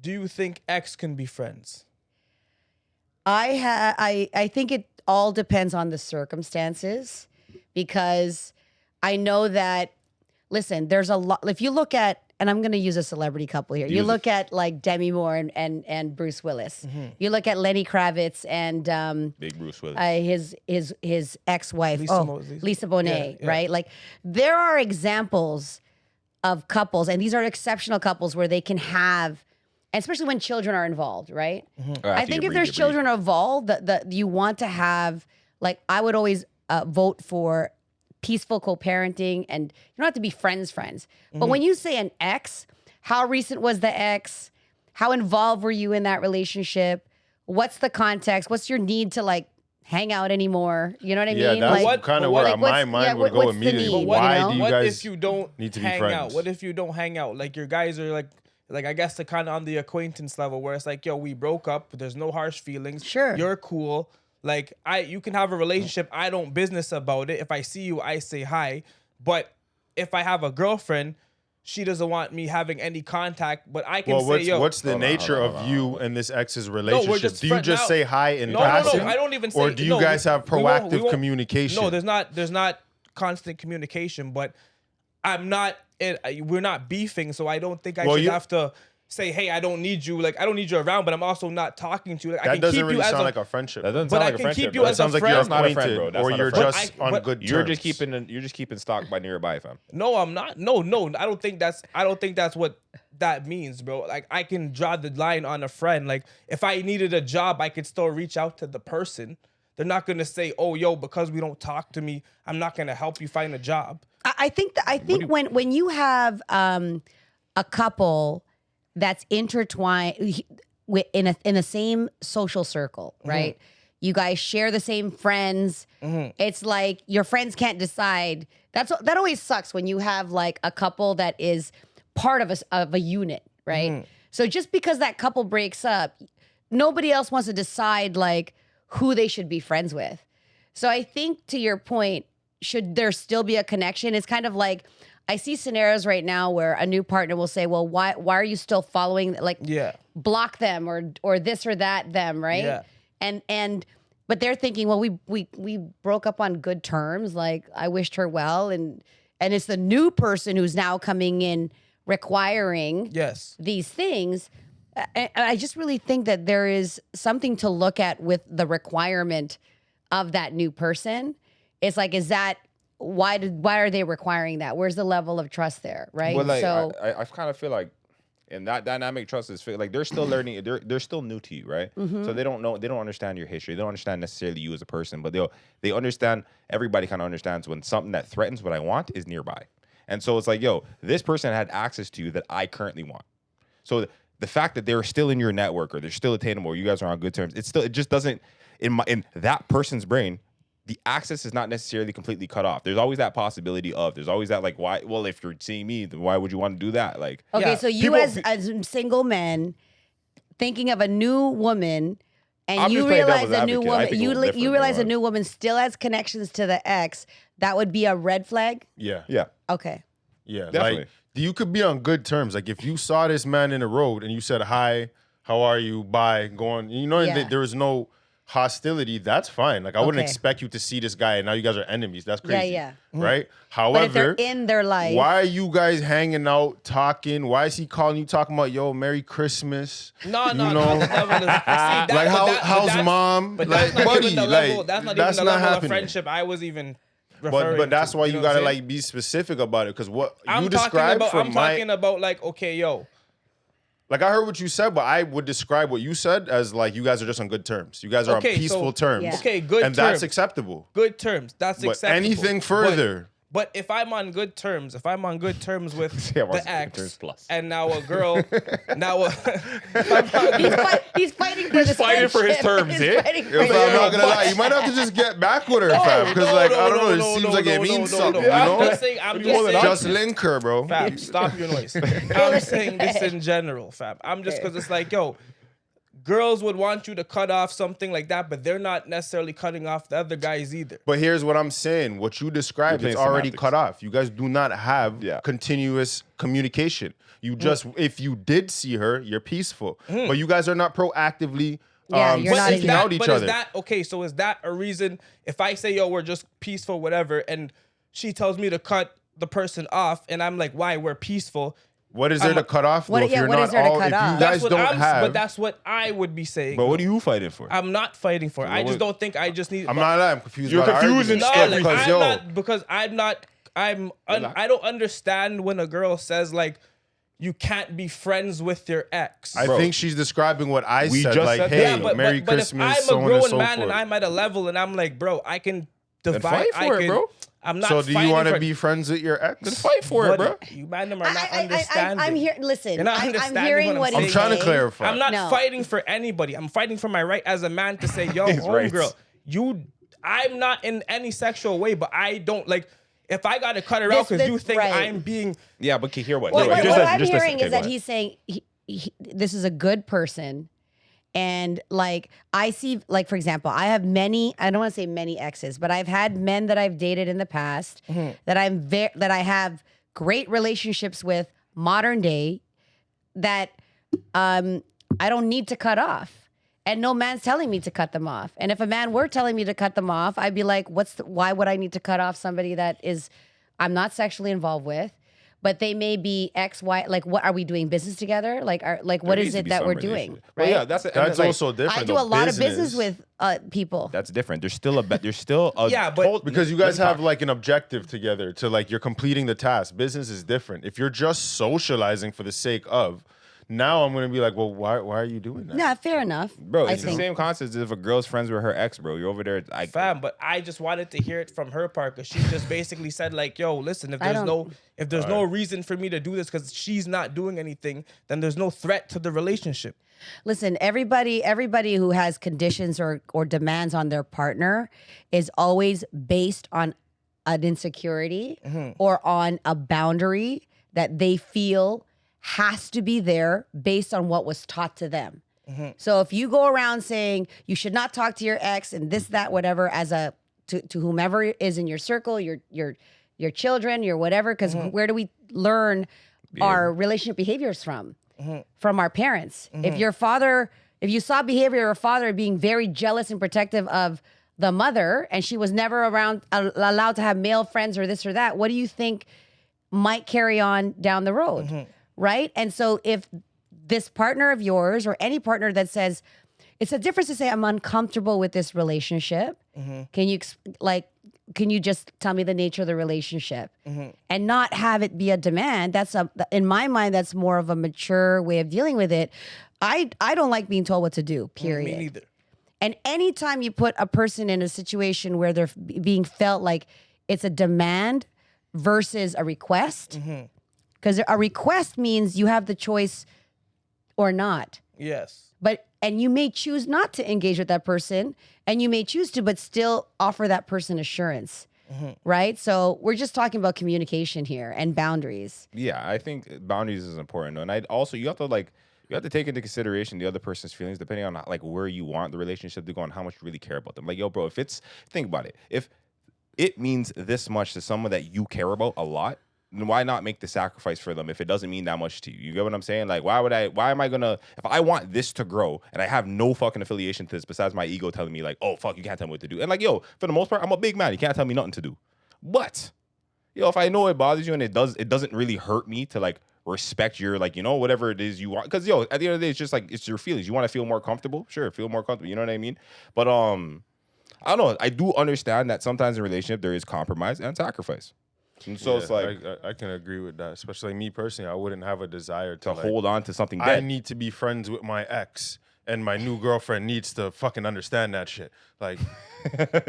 do you think ex can be friends? I think it all depends on the circumstances, because I know that, listen, there's a lot. If you look at, and I'm going to use a celebrity couple here. You look at like Demi Moore and Bruce Willis. Mm-hmm. You look at Lenny Kravitz and Big Bruce Willis. His ex-wife, Lisa Bonet, yeah. right? Like, there are examples of couples, and these are exceptional couples where they can have, especially when children are involved, right? Mm-hmm. I think if there's children involved, that you want to have, like, I would always vote for peaceful co-parenting, and you don't have to be friends. But when you say an ex, how recent was the ex? How involved were you in that relationship? What's the context? What's your need to like hang out anymore? You know what I mean? That's Like, kind of where my mind would go immediately. Need, Why do you what guys if you don't need to be hang friends? out? What if you don't hang out? Like, your guys are like I guess the kind of on the acquaintance level where it's like, yo, we broke up. There's no harsh feelings. Sure. You're cool. Like, you can have a relationship. I don't business about it. If I see you, I say hi. But if I have a girlfriend, she doesn't want me having any contact. But I can say, yo. What's the nature of you and this ex's relationship? Do you just now. say hi in No, passing? I don't even say. Or do you guys have proactive communication? No, there's not constant communication. But we're not beefing, so I don't think I should have to say, hey, I don't need you. Like, I don't need you around, but I'm also not talking to you. Like, that doesn't really sound like a friendship. That doesn't But sound I like a can friendship. keep you bro. as It sounds a like you're friend. That's not a acquainted, friend, bro. That's or not a you're friend. just on good terms. You're just keeping stock by nearby, fam. No, I'm not. No, I don't think that's what that means, bro. Like, I can draw the line on a friend. Like, if I needed a job, I could still reach out to the person. They're not gonna say, "Oh, yo, because we don't talk to me, I'm not gonna help you find a job." I think when you have a couple that's intertwined in the same social circle, right? You guys share the same friends. It's like your friends can't decide. That always sucks when you have like a couple that is part of a unit, right? So just because that couple breaks up, nobody else wants to decide like who they should be friends with. So I think, to your point, should there still be a connection? It's kind of like, I see scenarios right now where a new partner will say, well, why are you still following, like, block them or this or that them, right? Yeah. But they're thinking, well, we broke up on good terms. Like, I wished her well. And it's the new person who's now coming in requiring these things. I just really think that there is something to look at with the requirement of that new person. It's like, is that, why are they requiring that? Where's the level of trust there, right? Well, like, so I kind of feel like in that dynamic, trust is like they're still learning. They're still new to you, right? So they don't know. They don't understand your history. They don't understand necessarily you as a person, but they understand. Everybody kind of understands when something that threatens what I want is nearby. And so it's like, yo, this person had access to you that I currently want. So the fact that they're still in your network or they're still attainable, or you guys are on good terms, it just doesn't, in that person's brain, the access is not necessarily completely cut off. There's always that possibility of, there's always that, like, why, well, if you're seeing me, then why would you want to do that? Like, okay, so you as single men thinking of a new woman, and you realize a new woman, you realize a new woman still has connections to the ex, that would be a red flag? Yeah. Okay. Yeah, definitely. like, you could be on good terms. Like, if you saw this man in the road and you said, hi, how are you, bye, going, there was no hostility, that's fine. Like, I wouldn't expect you to see this guy and now you guys are enemies. That's crazy. Right? However, but if they're in their life, why are you guys hanging out, talking? Why is he calling you, talking about, yo, Merry Christmas? No. Like, how's mom? But like, that's not buddy, even the level. That's not even the level of happening. friendship I was even. But that's why you gotta know like be specific about it, because what I'm you described talking about like, okay, yo. Like, I heard what you said, but I would describe what you said as like, you guys are just on good terms. You guys are on peaceful terms. Yeah. Okay, good and terms. that's acceptable. Good terms. That's acceptable. Anything further. But if I'm on good terms, with the ex, and now a girl, he's fighting for this fighting for his terms, I'm not gonna lie, you might have to just get back with her, fam. Because I don't know, it seems like it means something, you know? I'm just saying, just link her, bro. Fam, stop your noise. I'm saying this in general, fam. I'm just, because it's like, yo, girls would want you to cut off something like that, but they're not necessarily cutting off the other guys either. But here's what I'm saying. What you described is already cut off. You guys do not have continuous communication. You just, if you did see her, you're peaceful. But you guys are not proactively you're not seeking out each other. Is that, okay, so is that a reason, if I say, yo, we're just peaceful, whatever, and she tells me to cut the person off, and I'm like, why? We're peaceful. What is there to cut off? What is there to cut off? You guys don't have. But that's what I would be saying. But what are you fighting for? I'm not fighting for it. I just don't think I just need. I'm confused. You're confused and stuff because I don't understand when a girl says like, you can't be friends with your ex. I think she's describing what I said. Just like, said hey, but Merry if Christmas. I'm a grown man and I'm at a level and I'm like, bro, I can divide. Fight for it, bro. I'm not. So do you want to be friends with your ex? Then fight for it, bro. You man them are not understanding. I'm here. Listen, You're not I'm understanding hearing what I'm he's trying saying. to clarify. I'm not fighting for anybody. I'm fighting for my right as a man to say, yo, homegirl, I'm not in any sexual way, but I don't like. If I got to cut her out because you think I'm being... Yeah, but hear what? What I'm hearing is that he's saying this is a good person. And like, I see, like, for example, I have many, I don't want to say many exes, but I've had men that I've dated in the past that I have great relationships with modern day that I don't need to cut off. And no man's telling me to cut them off. And if a man were telling me to cut them off, I'd be like, why would I need to cut off somebody that I'm not sexually involved with, but they may be X, Y, like, what are we doing business together? Like, what is it that we're doing? Right? Well, yeah, that's also different. I do a lot of business with people. That's different. There's still a yeah, but because you guys have like an objective together to like you're completing the task. Business is different. If you're just socializing for the sake of, now I'm gonna be like, well, why are you doing that? Yeah, fair enough. Bro, it's the same concept as if a girl's friends with her ex, bro. You're over there. Fam, but I just wanted to hear it from her part because she just basically said like, yo, listen, if there's no reason for me to do this because she's not doing anything, then there's no threat to the relationship. Listen, everybody who has conditions or demands on their partner is always based on an insecurity or on a boundary that they feel has to be there based on what was taught to them. So if you go around saying you should not talk to your ex and this, that, whatever, to whomever is in your circle, your children, your whatever, because where do we learn our relationship behaviors from? From our parents. If you saw behavior of a father being very jealous and protective of the mother, and she was never allowed to have male friends or this or that, what do you think might carry on down the road? Right? And so if this partner of yours or any partner that says, it's a difference to say, I'm uncomfortable with this relationship. Can you just tell me the nature of the relationship and not have it be a demand? In my mind, that's more of a mature way of dealing with it. I don't like being told what to do, period. Me neither. And anytime you put a person in a situation where they're being felt like it's a demand versus a request, because a request means you have the choice or not. Yes. And you may choose not to engage with that person, and you may choose to, but still offer that person assurance. Right? So we're just talking about communication here and boundaries. Yeah, I think boundaries is important. And you have to take into consideration the other person's feelings depending on like where you want the relationship to go and how much you really care about them. Like, yo, bro, think about it. If it means this much to someone that you care about a lot, then why not make the sacrifice for them if it doesn't mean that much to you? You get what I'm saying? Like, why am I gonna, if I want this to grow and I have no fucking affiliation to this besides my ego telling me like, oh, fuck, you can't tell me what to do. And like, yo, for the most part, I'm a big man. You can't tell me nothing to do. But, yo, if I know it bothers you and it doesn't really hurt me to like respect your, like, you know, whatever it is you want. Because, yo, at the end of the day, it's just like, it's your feelings. You want to feel more comfortable? Sure, feel more comfortable. You know what I mean? But, I don't know. I do understand that sometimes in a relationship, there is compromise and sacrifice. And so it's like I can agree with that. Especially me personally, I wouldn't have a desire to hold on to something I dead. need to be friends with my ex, and my new girlfriend needs to fucking understand that shit. Like,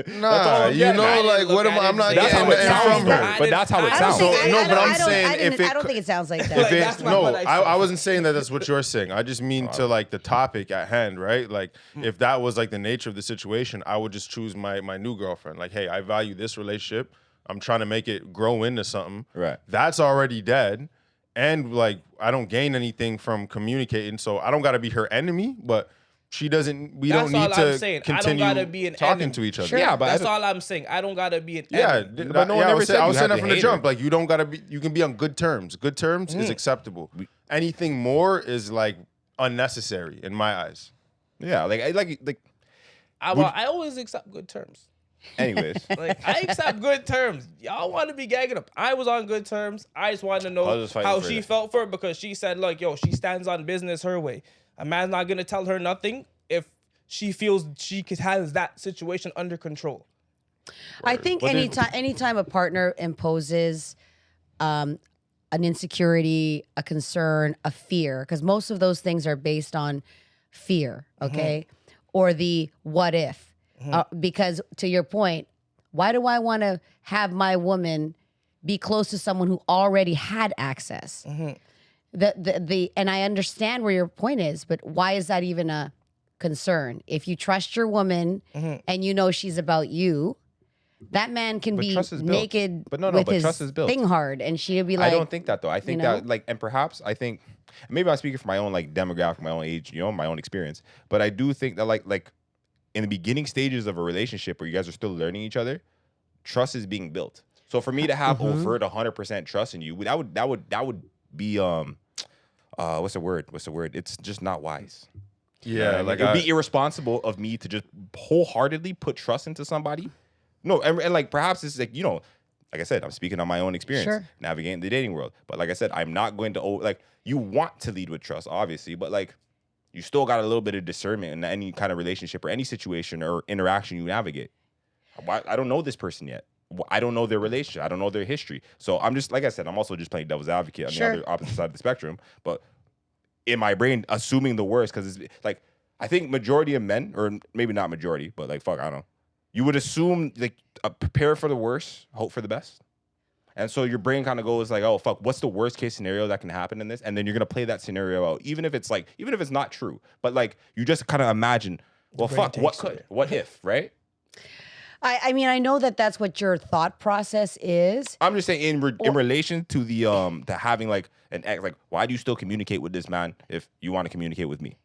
nah, you know, like, what am I? I'm not getting that from her. But that's how it sounds. I don't think it sounds like that. I wasn't saying that that's what you're saying. I just mean to like the topic at hand, right? Like, if that was like the nature of the situation, I would just choose my new girlfriend. Like, hey, I value this relationship. I'm trying to make it grow into something. Right. That's already dead. And like, I don't gain anything from communicating. So I don't got to be her enemy, but she doesn't. We That's don't need all I'm to saying. I don't continue gotta be an talking enemy. to each other. Sure. Yeah, but That's all I'm saying. I don't gotta be an Yeah, enemy. But no one I ever was said I you was had saying that to from the hate jump. her. Like you don't gotta be. You can be on good terms. Good terms is acceptable. Anything more is like unnecessary in my eyes. Yeah, like. I always accept good terms. Anyways, Like I accept good terms. Y'all want to be gagging up. I was on good terms. I just wanted to I know was just fighting how for she it. felt for it because she said, like, yo, she stands on business her way. A man's not gonna tell her nothing if she feels has that situation under control. I think But anytime a partner imposes an insecurity, a concern, a fear, because most of those things are based on fear, okay? Or the what if. Because to your point, why do I want to have my woman be close to someone who already had access? And I understand where your point is, but why is that even a concern? If you trust your woman and you know she's about you, that man can be trust is built. naked But no, with but his trust is built. thing hard, and she'll be like, I don't think that though. I think you know? that like, and perhaps I think maybe I'm speaking from my own like demographic, my own age, my own experience. But I do think that like in the beginning stages of a relationship where you guys are still learning each other, trust is being built. So for me to have overt 100% trust in you, that would be what's the word? It's just not wise. Yeah, Like it would be irresponsible of me to just wholeheartedly put trust into somebody. No, and like perhaps it's like, like I said, I'm speaking on my own experience, navigating the dating world. But like I said, I'm not going to like you want to lead with trust, obviously, but like you still got a little bit of discernment in any kind of relationship or any situation or interaction you navigate. I don't know this person yet. I don't know their relationship. I don't know their history. So I'm just, like I said, I'm also just playing devil's advocate on the other opposite side of the spectrum. But in my brain, assuming the worst, because it's like, I think majority of men, or maybe not majority, but like, fuck, I don't know. You would assume, like, prepare for the worst, hope for the best. And so your brain kind of goes like, oh, fuck, what's the worst case scenario that can happen in this? And then you're going to play that scenario out, even if it's not true. But like, you just kind of imagine, well, fuck, what if, right? I mean, I know that that's what your thought process is. I'm just saying in relation to the to having like an ex, like, why do you still communicate with this man if you want to communicate with me?